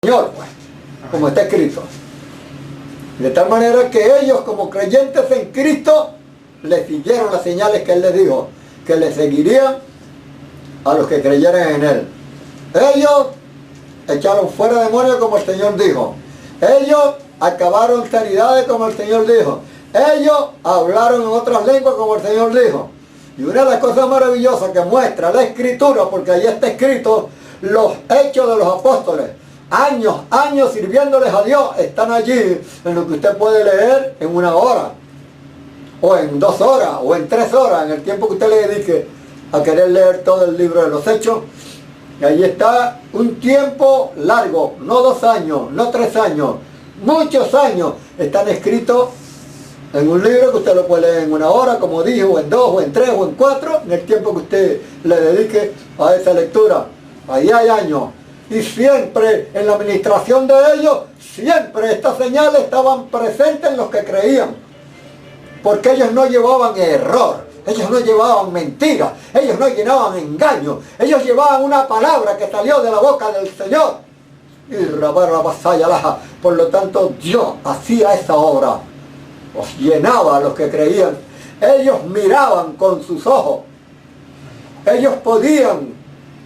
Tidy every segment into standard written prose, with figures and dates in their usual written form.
Señor, pues, como está escrito. De tal manera que ellos, como creyentes en Cristo, le siguieron las señales que Él les dijo, que le seguirían a los que creyeran en Él. Ellos echaron fuera demonios como el Señor dijo. Ellos acabaron sanidades como el Señor dijo. Ellos hablaron en otras lenguas como el Señor dijo. Y una de las cosas maravillosas que muestra la Escritura, porque ahí está escrito los hechos de los apóstoles, años sirviéndoles a Dios, están allí en lo que usted puede leer en 1 hora, o en 2 horas, o en 3 horas, en el tiempo que usted le dedique a querer leer todo el libro de los hechos. Y ahí está un tiempo largo, no 2 años, no 3 años, muchos años están escritos en un libro que usted lo puede leer en 1 hora, como dijo, o en 2, o en 3, o en 4, en el tiempo que usted le dedique a esa lectura. Ahí hay años. Y siempre en la administración de ellos, siempre estas señales estaban presentes en los que creían. Porque ellos no llevaban error, ellos no llevaban mentiras, ellos no llevaban engaño, ellos llevaban una palabra que salió de la boca del Señor. Y rabar la vasalla. Por lo tanto, Dios hacía esa obra, os llenaba a los que creían. Ellos miraban con sus ojos, ellos podían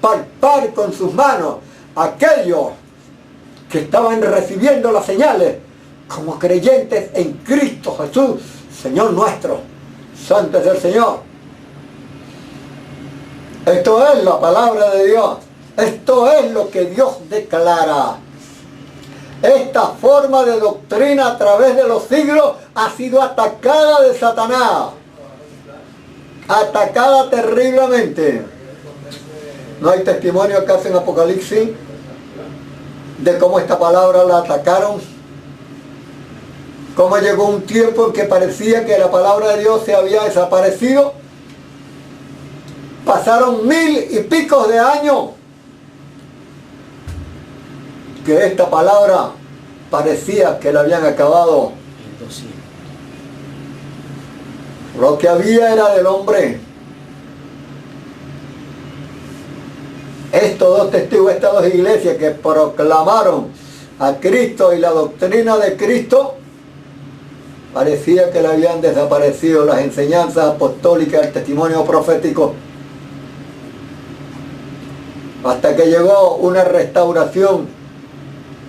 palpar con sus manos aquellos que estaban recibiendo las señales como creyentes en Cristo Jesús, Señor nuestro. Santo es el Señor. Esto es la palabra de Dios. Esto es lo que Dios declara. Esta forma de doctrina a través de los siglos ha sido atacada de Satanás. Atacada terriblemente. ¿No hay testimonio acaso en Apocalipsis de cómo esta palabra la atacaron? Cómo llegó un tiempo en que parecía que la palabra de Dios se había desaparecido. Pasaron 1000 y pico de años que esta palabra parecía que la habían acabado. Lo que había era del hombre. Estos 2 testigos, estas 2 iglesias que proclamaron a Cristo y la doctrina de Cristo, parecía que le habían desaparecido las enseñanzas apostólicas, el testimonio profético, hasta que llegó una restauración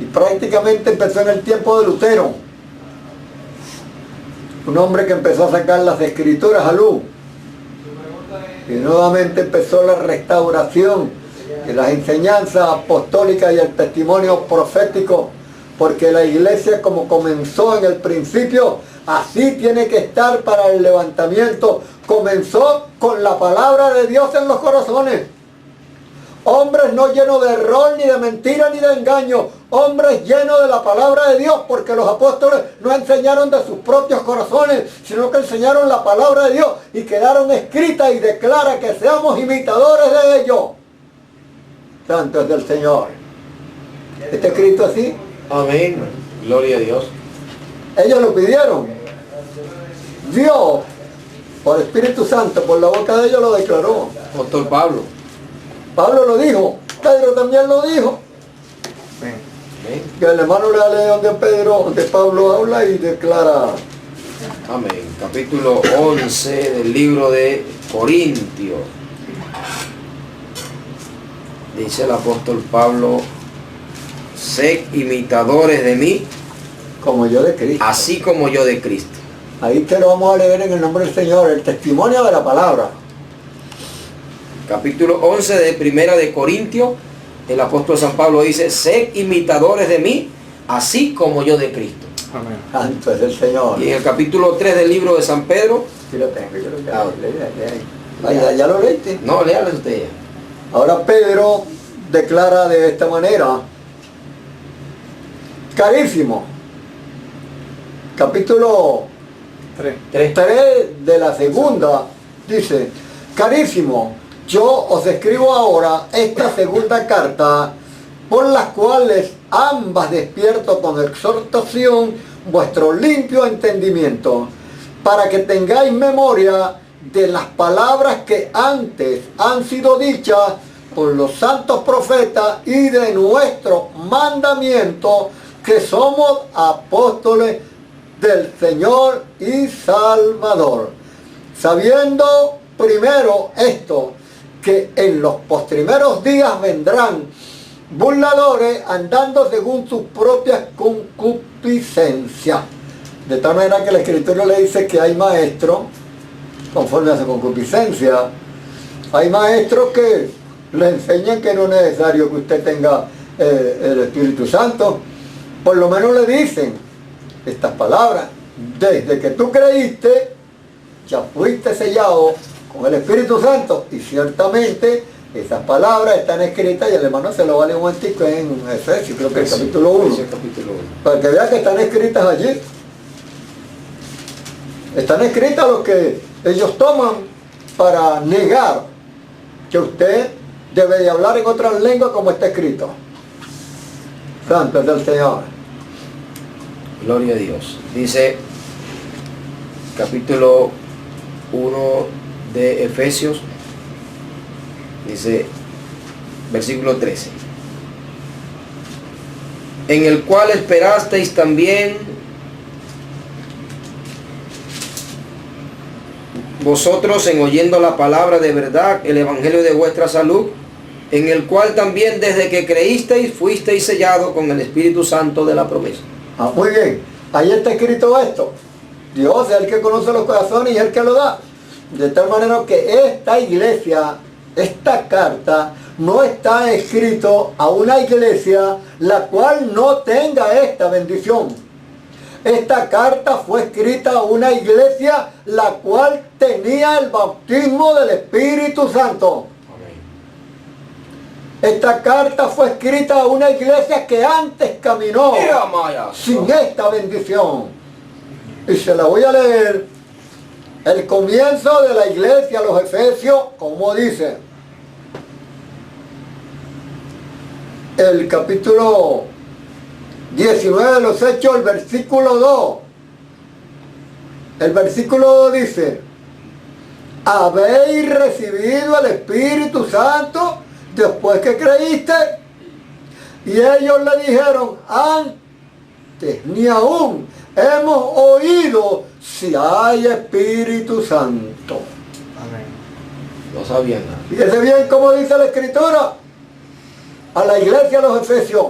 y prácticamente empezó en el tiempo de Lutero, un hombre que empezó a sacar las escrituras a luz, y nuevamente empezó la restauración de las enseñanzas apostólicas y el testimonio profético, porque la iglesia, como comenzó en el principio, así tiene que estar para el levantamiento. Comenzó con la palabra de Dios en los corazones. Hombres no llenos de error, ni de mentira, ni de engaño. Hombres llenos de la palabra de Dios, porque los apóstoles no enseñaron de sus propios corazones, sino que enseñaron la palabra de Dios y quedaron escritas y declara que seamos imitadores de ellos. Santo es del Señor. ¿Está escrito así? Amén. Gloria a Dios. Ellos lo pidieron. Dios, por Espíritu Santo, por la boca de ellos lo declaró. Apóstol Pablo. Pablo lo dijo. Pedro también lo dijo. Amén. Que el hermano le lee donde Pablo habla y declara. Amén. Capítulo 11 del libro de Corintios. Dice el apóstol Pablo: sed imitadores de mí, Como yo de Cristo. así como yo de Cristo. Ahí te lo vamos a leer en el nombre del Señor, el testimonio de la palabra. Capítulo 11 de Primera de Corintios, el apóstol San Pablo dice: sed imitadores de mí, así como yo de Cristo. Amén. Santo es el Señor. Y en el capítulo 3 del libro de San Pedro, Sí lo tengo, yo lo tengo. ¿Ya lo leíste? no, léale usted ya. Ahora Pedro declara de esta manera. Carísimo. Capítulo 3 de la segunda dice: carísimo, yo os escribo ahora esta segunda carta, por las cuales ambas despierto con exhortación vuestro limpio entendimiento, para que tengáis memoria de las palabras que antes han sido dichas por los santos profetas y de nuestro mandamiento, que somos apóstoles del Señor y Salvador. Sabiendo primero esto, que en los postrimeros días vendrán burladores andando según sus propias concupiscencias. De tal manera que la Escritura le dice que hay maestros conforme a su concupiscencia. Hay maestros que le enseñan que no es necesario que usted tenga el Espíritu Santo. Por lo menos le dicen estas palabras: desde que tú creíste, ya fuiste sellado con el Espíritu Santo. Y ciertamente esas palabras están escritas, y el hermano se lo vale un momentico en Efesios, creo que es capítulo 1, para que vea que están escritas allí. Están escritas lo que ellos toman para negar que usted debe de hablar en otras lenguas como está escrito. Santo es el Señor. Gloria a Dios. Dice capítulo 1 de Efesios, dice versículo 13, en el cual esperasteis también vosotros en oyendo la palabra de verdad, el evangelio de vuestra salud, en el cual también desde que creísteis fuisteis sellados con el Espíritu Santo de la promesa. Muy bien, ahí está escrito esto. Dios es el que conoce los corazones y es el que lo da. De tal manera que esta iglesia, esta carta, no está escrito a una iglesia la cual no tenga esta bendición. Esta carta fue escrita a una iglesia la cual tenía el bautismo del Espíritu Santo. Esta carta fue escrita a una iglesia que antes caminó sin esta bendición. Y se la voy a leer. El comienzo de la iglesia, los Efesios, como dice. El capítulo 19 de los Hechos, el versículo 2. El versículo 2 dice: habéis recibido el Espíritu Santo después que creíste. Y ellos le dijeron: antes ni aún hemos oído si hay Espíritu Santo. Amén. No sabían nada. Fíjese bien cómo dice la Escritura a la iglesia de los Efesios.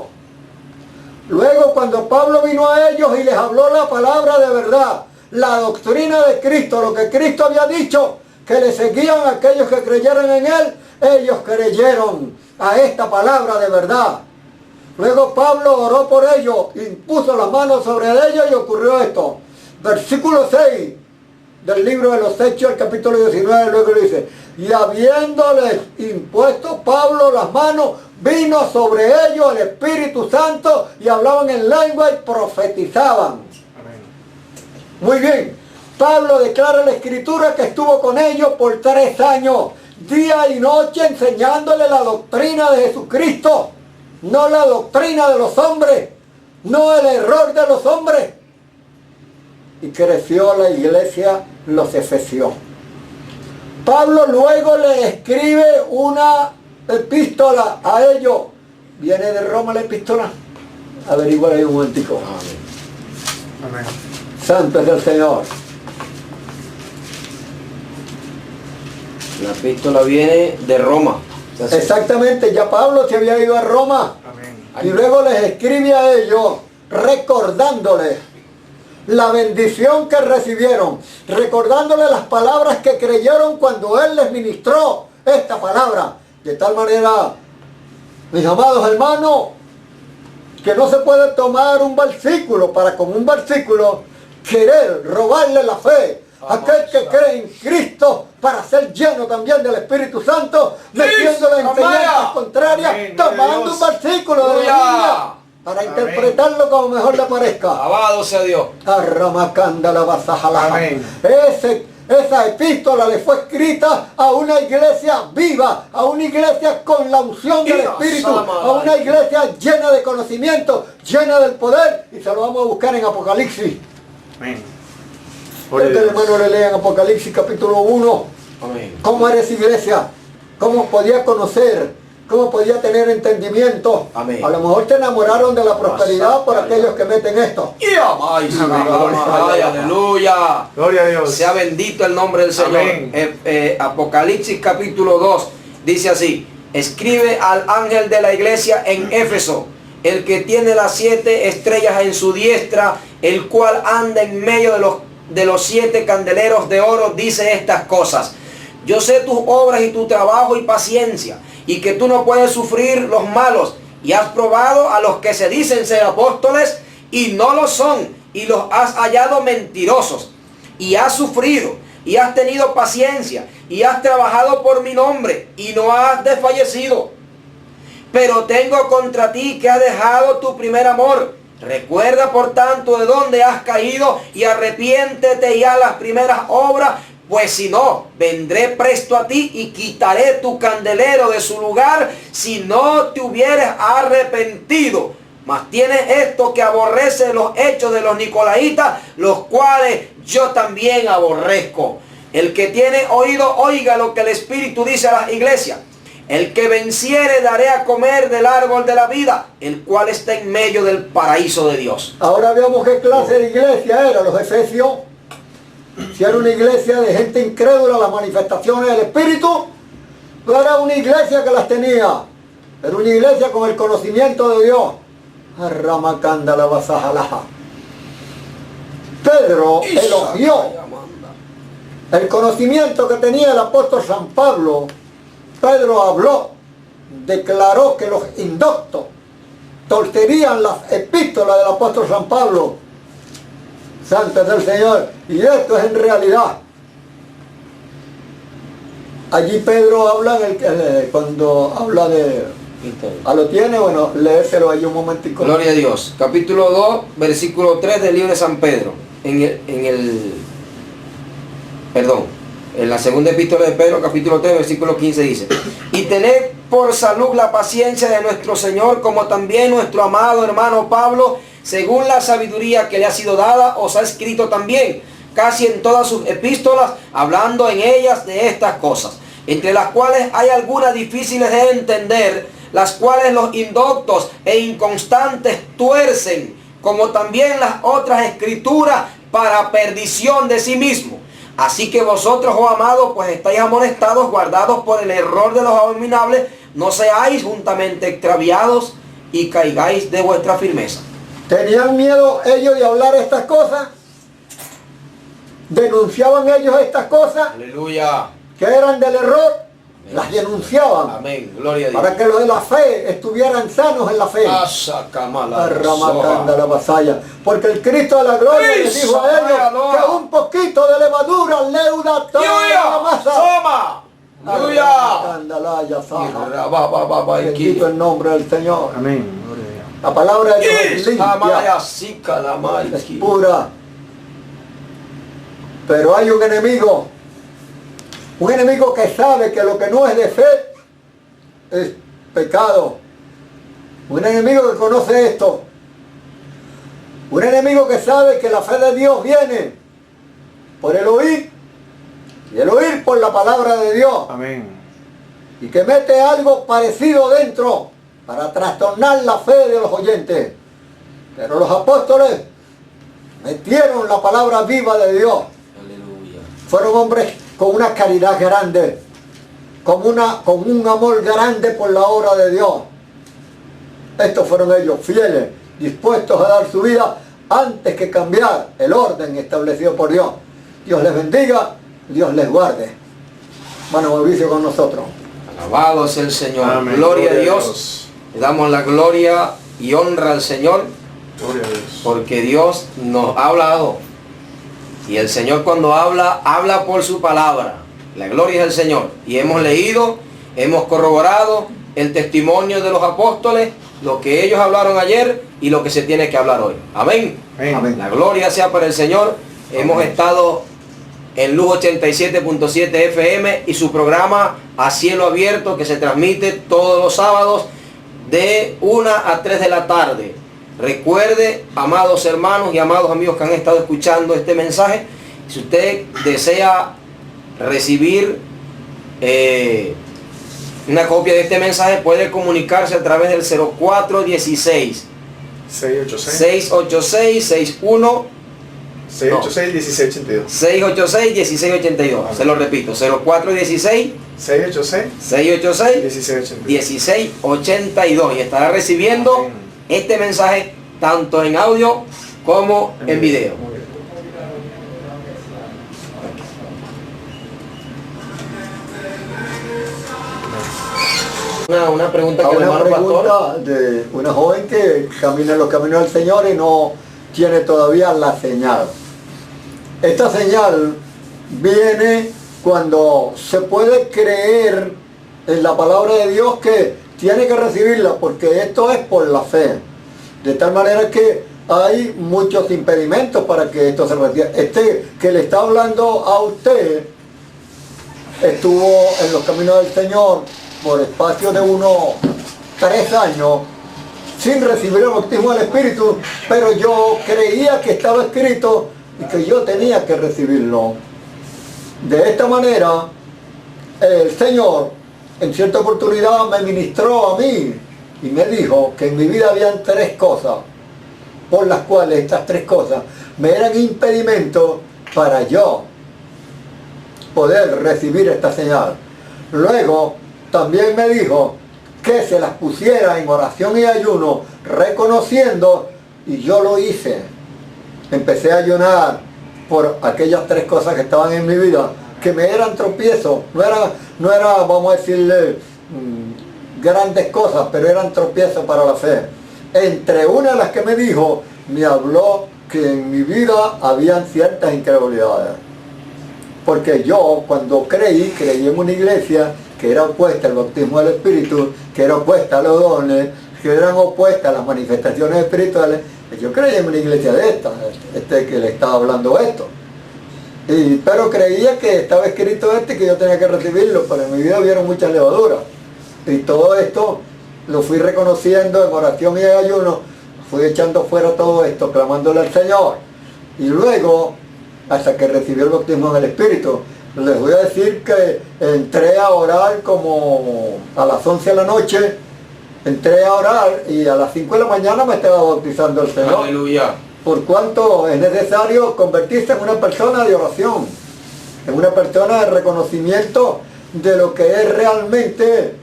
Luego, cuando Pablo vino a ellos y les habló la palabra de verdad, la doctrina de Cristo, lo que Cristo había dicho, que le seguían a aquellos que creyeran en Él, ellos creyeron a esta palabra de verdad. Luego Pablo oró por ellos, impuso las manos sobre ellos y ocurrió esto. Versículo 6 del libro de los Hechos, el capítulo 19, luego dice: y habiéndoles impuesto Pablo las manos, vino sobre ellos el Espíritu Santo y hablaban en lengua y profetizaban. Amén. Muy bien, Pablo declara en la Escritura que estuvo con ellos por 3 años, día y noche, enseñándole la doctrina de Jesucristo, no la doctrina de los hombres, no el error de los hombres. Y creció la iglesia, los Efesios. Pablo luego le escribe una epístola a ellos. ¿Viene de Roma la epístola? Averíguale ahí un momentico. Amén. Santo es el Señor. La epístola viene de Roma. Exactamente, ya Pablo se había ido a Roma. Amén. Y luego les escribe a ellos recordándoles la bendición que recibieron, recordándoles las palabras que creyeron cuando Él les ministró esta palabra. De tal manera, mis amados hermanos, que no se puede tomar un versículo para con un versículo querer robarle la fe a aquel que cree en Cristo para ser lleno también del Espíritu Santo, metiéndole enseñanzas contrarias, tomando un versículo de la Biblia para interpretarlo como mejor le parezca. Alabado sea Dios. Esa epístola le fue escrita a una iglesia viva, a una iglesia con la unción del Espíritu, a una iglesia llena de conocimiento, llena del poder, y se lo vamos a buscar en Apocalipsis. Amén. Quiero que el hermano le lea en Apocalipsis capítulo 1. Amén. ¿Cómo era esa iglesia? ¿Cómo podía conocer ¿Cómo podía tener entendimiento? Amén. A lo mejor te enamoraron de la prosperidad por aquellos que meten esto. Y amáis, aleluya. Gloria a Dios. Sea bendito el nombre del Señor. Amén. Apocalipsis capítulo 2 dice así: escribe al ángel de la iglesia en Éfeso, el que tiene las 7 estrellas en su diestra, el cual anda en medio de los 7 candeleros de oro, dice estas cosas: yo sé tus obras y tu trabajo y paciencia, y que tú no puedes sufrir los malos, y has probado a los que se dicen ser apóstoles y no lo son, y los has hallado mentirosos, y has sufrido, y has tenido paciencia, y has trabajado por mi nombre, y no has desfallecido. Pero tengo contra ti que has dejado tu primer amor. Recuerda por tanto de dónde has caído, y arrepiéntete y haz las primeras obras, pues si no, vendré presto a ti y quitaré tu candelero de su lugar si no te hubieres arrepentido. Mas tienes esto, que aborrece los hechos de los nicolaitas, los cuales yo también aborrezco. El que tiene oído, oiga lo que el Espíritu dice a las iglesias. El que venciere daré a comer del árbol de la vida, el cual está en medio del paraíso de Dios. Ahora veamos qué clase de iglesia era los efesios. Si era una iglesia de gente incrédula, las manifestaciones del Espíritu, no era una iglesia que las tenía. Era una iglesia con el conocimiento de Dios. Arramacanda la vasajalaja. Pedro elogió el conocimiento que tenía el apóstol San Pablo. Pedro habló, declaró que los indoctos torcerían las epístolas del apóstol San Pablo. Santo es el Señor. Y esto es en realidad. Allí Pedro habla cuando habla de... ¿Lo tiene? Bueno, léeselo ahí un momentico. Gloria a Dios. Capítulo 2, versículo 3 del libro de San Pedro. En la segunda epístola de Pedro, capítulo 3, versículo 15 dice: y tened por salud la paciencia de nuestro Señor, como también nuestro amado hermano Pablo, según la sabiduría que le ha sido dada, os ha escrito también, casi en todas sus epístolas, hablando en ellas de estas cosas, entre las cuales hay algunas difíciles de entender, las cuales los indoctos e inconstantes tuercen, como también las otras escrituras, para perdición de sí mismos. Así que vosotros, oh amados, pues estáis amonestados, guardados por el error de los abominables, no seáis juntamente extraviados y caigáis de vuestra firmeza. ¿Tenían miedo ellos de hablar estas cosas? ¿Denunciaban ellos estas cosas? Aleluya. Que eran del error. Amén. Las denunciaban. Amén. Gloria a Dios. Para que los de la fe estuvieran sanos en la fe. Arramacanda la vasalla. Porque el Cristo de la gloria les dijo a ellos que un poquito de levadura leuda toda la masa. ¡Aleluya! Bendito el nombre del Señor. Amén. La palabra de Dios es limpia, es pura. Pero hay un enemigo que sabe que lo que no es de fe es pecado. Un enemigo que conoce esto. Un enemigo que sabe que la fe de Dios viene por el oír, y el oír por la palabra de Dios. Amén. Y que mete algo parecido dentro para trastornar la fe de los oyentes. Pero los apóstoles metieron la palabra viva de Dios. Aleluya. Fueron hombres con una caridad grande, con un amor grande por la obra de Dios. Estos fueron ellos, fieles, dispuestos a dar su vida antes que cambiar el orden establecido por Dios. Dios les bendiga, Dios les guarde. Bueno, Mauricio con nosotros. Alabado sea el Señor. Amén. Gloria a Dios. Le damos la gloria y honra al Señor, Gloria a Dios. porque Dios nos ha hablado. Y el Señor, cuando habla, habla por su palabra. La gloria es del Señor. Y hemos leído, hemos corroborado el testimonio de los apóstoles, lo que ellos hablaron ayer y lo que se tiene que hablar hoy. Amén. Amén. La gloria sea para el Señor. Hemos estado en Luz 87.7 FM y su programa A Cielo Abierto, que se transmite todos los sábados de 1 a 3 de la tarde. Recuerde, amados hermanos y amados amigos que han estado escuchando este mensaje, si usted desea recibir Una copia de este mensaje puede comunicarse a través del 0416 686 686 61 686 1682. 686 1682. Se lo repito, 0416 686 686 1682. 1682. Y estará recibiendo Amén. este mensaje tanto en audio como en video. Muy bien. Una pregunta que el Una hermano pastor. pregunta de una joven que camina en los caminos del Señor y no tiene todavía la señal. Esta señal viene cuando se puede creer en la palabra de Dios que tiene que recibirla, porque esto es por la fe. De tal manera que hay muchos impedimentos para que esto se reciba. Este que le está hablando a usted estuvo en los caminos del Señor por espacio de unos 3 años sin recibir el bautismo del Espíritu, pero yo creía que estaba escrito y que yo tenía que recibirlo. De esta manera, el Señor en cierta oportunidad me ministró a mí y me dijo que en mi vida habían 3 cosas, por las cuales estas 3 cosas me eran impedimentos para yo poder recibir esta señal. Luego también me dijo que se las pusiera en oración y ayuno, reconociendo, y yo lo hice. Empecé a ayunar por aquellas 3 cosas que estaban en mi vida, que me eran tropiezos, no era vamos a decirle, grandes cosas, pero eran tropiezos para la fe. Entre una de las que me dijo, me habló que en mi vida habían ciertas incredulidades. Porque yo, cuando creí en una iglesia que era opuesta al bautismo del Espíritu, que era opuesta a los dones, que eran opuestas a las manifestaciones espirituales. Yo creía en una iglesia de esta, que le estaba hablando esto. Pero creía que estaba escrito y que yo tenía que recibirlo, pero en mi vida hubieron muchas levaduras. Y todo esto lo fui reconociendo en oración y en ayuno, fui echando fuera todo esto, clamándole al Señor. Y luego, hasta que recibí el bautismo del Espíritu, les voy a decir que entré a orar como a las 11 de la noche, entré a orar y a las 5 de la mañana me estaba bautizando el Señor. Aleluya. Por cuanto es necesario convertirse en una persona de oración, en una persona de reconocimiento de lo que es realmente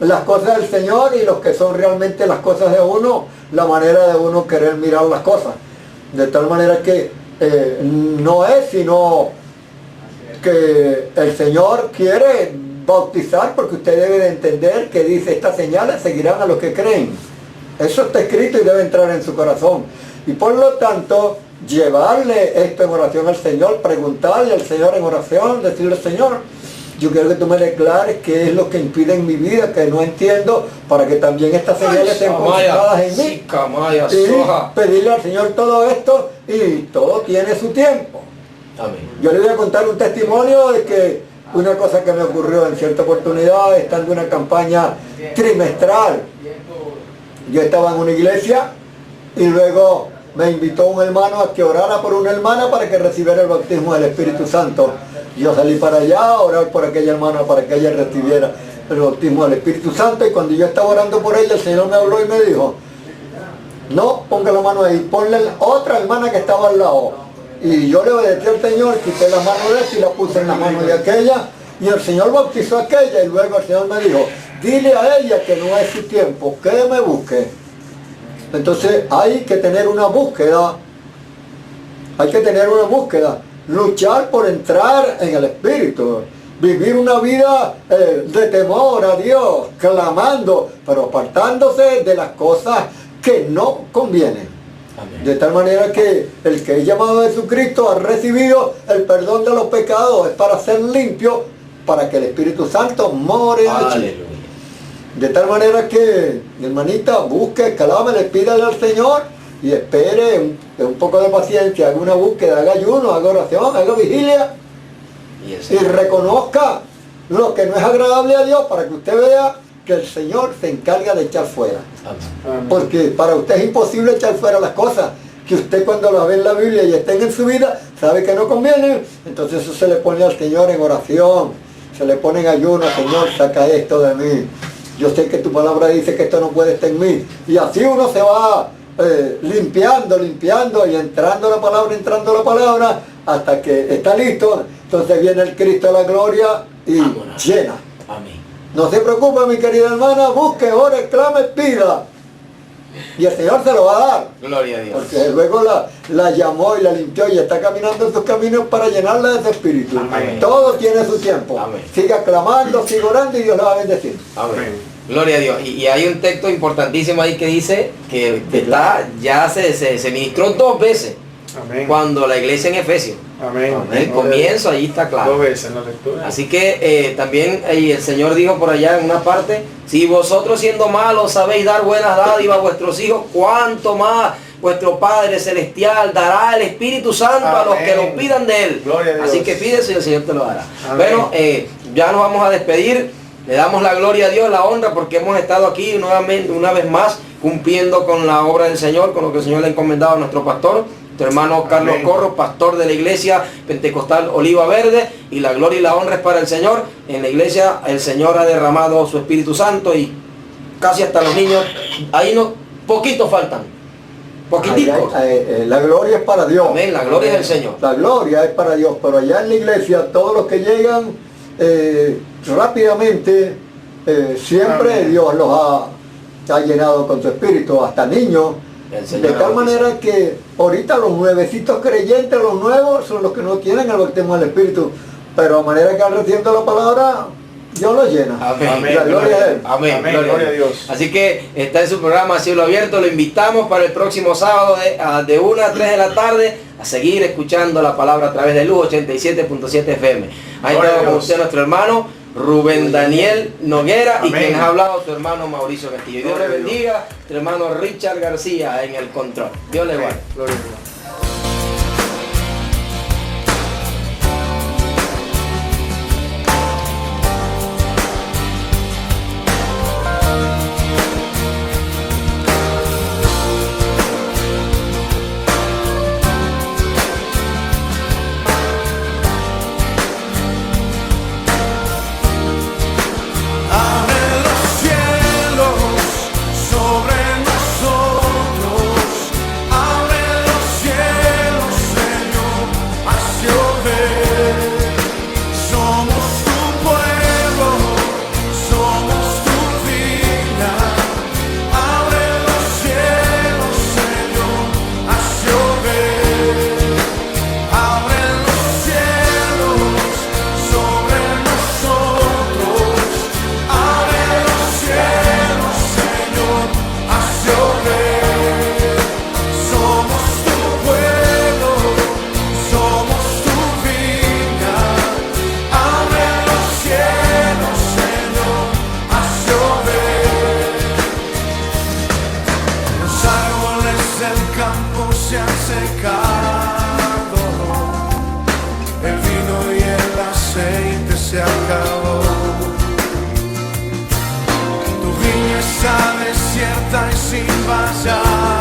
las cosas del Señor y lo que son realmente las cosas de uno, la manera de uno querer mirar las cosas. De tal manera que no es sino que el Señor quiere bautizar, porque usted debe de entender que dice, estas señales seguirán a los que creen. Eso está escrito y debe entrar en su corazón. Y por lo tanto, llevarle esto en oración al Señor, preguntarle al Señor en oración, decirle, Señor, yo quiero que tú me declares qué es lo que impide en mi vida, que no entiendo, para que también estas señales sean concentradas en mí. Y pedirle al Señor todo esto, y todo tiene su tiempo. Amén. Yo le voy a contar un testimonio de que una cosa que me ocurrió en cierta oportunidad, estando en una campaña trimestral. Yo estaba en una iglesia y luego me invitó un hermano a que orara por una hermana para que recibiera el bautismo del Espíritu Santo. Yo salí para allá a orar por aquella hermana para que ella recibiera el bautismo del Espíritu Santo, y cuando yo estaba orando por ella, el Señor me habló y me dijo, no ponga la mano ahí, ponle la otra hermana que estaba al lado. Y yo le obedecí al Señor, quité la mano de esta y la puse en la mano de aquella, y el Señor bautizó a aquella, y luego el Señor me dijo, dile a ella que no es su tiempo, que me busque. Entonces hay que tener una búsqueda, luchar por entrar en el Espíritu, vivir una vida de temor a Dios, clamando, pero apartándose de las cosas que no convienen. Amén. De tal manera que el que es llamado a Jesucristo ha recibido el perdón de los pecados, es para ser limpio, para que el Espíritu Santo more allí. Aleluya. De tal manera que, hermanita, busque, clámele, pídale al Señor y espere un poco de paciencia, haga una búsqueda, haga ayuno, haga oración, haga vigilia y reconozca lo que no es agradable a Dios, para que usted vea que el Señor se encarga de echar fuera. Amén. Porque para usted es imposible echar fuera las cosas que usted, cuando las ve en la Biblia y estén en su vida, sabe que no convienen. Entonces eso se le pone al Señor en oración se le ponen ayuno, Señor, saca esto de mí. Yo sé que tu palabra dice que esto no puede estar en mí. Y así uno se va limpiando y entrando la palabra, hasta que está listo. Entonces viene el Cristo de la gloria y Vámonos. llena. Amén. No se preocupe, mi querida hermana, busque, ore, clame, pida. Y el Señor se lo va a dar. Gloria a Dios. Porque luego la llamó y la limpió y está caminando en sus caminos para llenarla de ese espíritu. Amén. Todo tiene su tiempo. Amén. Siga clamando, siga orando y Dios le va a bendecir. Amén. Amén. Gloria a Dios. Y hay un texto importantísimo ahí que dice que está, ya se ministró 2 veces Amén. cuando la iglesia en Efesios. Amén. El comienzo ahí está claro. 2 veces en la lectura. Así que también el Señor dijo por allá en una parte, si vosotros siendo malos sabéis dar buenas dádivas a vuestros hijos, cuánto más vuestro Padre Celestial dará el Espíritu Santo a los que lo pidan de Él. Gloria a Dios. Así que pídese y el Señor te lo dará. Amén. Bueno, ya nos vamos a despedir. Le damos la gloria a Dios, la honra, porque hemos estado aquí nuevamente, una vez más, cumpliendo con la obra del Señor, con lo que el Señor le ha encomendado a nuestro pastor, tu hermano Carlos Amén. Corro, pastor de la iglesia Pentecostal Oliva Verde, y la gloria y la honra es para el Señor. En la iglesia el Señor ha derramado su Espíritu Santo y casi hasta los niños, ahí no, poquitos faltan, poquiticos. La gloria es para Dios. Amén, la gloria es del Señor. La gloria es para Dios, pero allá en la iglesia todos los que llegan rápidamente, siempre Amén. Dios los ha llenado con su espíritu, hasta niños. El Señor De tal bautiza. manera que ahorita los nuevecitos creyentes, los nuevos, son los que no tienen el bautismo del Espíritu. Pero a manera que al recibiendo la palabra, Dios los llena. Amén. Amén. La gloria a Él. Amén. Amén. Gloria a Dios. Así que está en su programa Cielo Abierto. Lo invitamos para el próximo sábado de 1 a 3 de la tarde a seguir escuchando la palabra a través de Luz 87.7 FM. Ahí Gloria a está con Dios. usted nuestro hermano Rubén Daniel Noguera y Amén. quien ha hablado su hermano Mauricio Castillo. Dios Gloria le a Dios. bendiga, tu hermano Richard García en el control. Dios le guarde. Gloria a Dios. Abre los cielos sobre nosotros, abre los cielos, Señor, haz llover. Somos tu pueblo, somos tu vida. Abre los cielos, Señor, haz llover. Abre los cielos sobre nosotros. Abre los cielos, Señor, haz llover. Somos tu pueblo, somos tu vida. Abre los cielos, Señor, haz llover. Los árboles del campo se han secado, el vino y el aceite se acabó. Tu viña está desierta y sin vallar.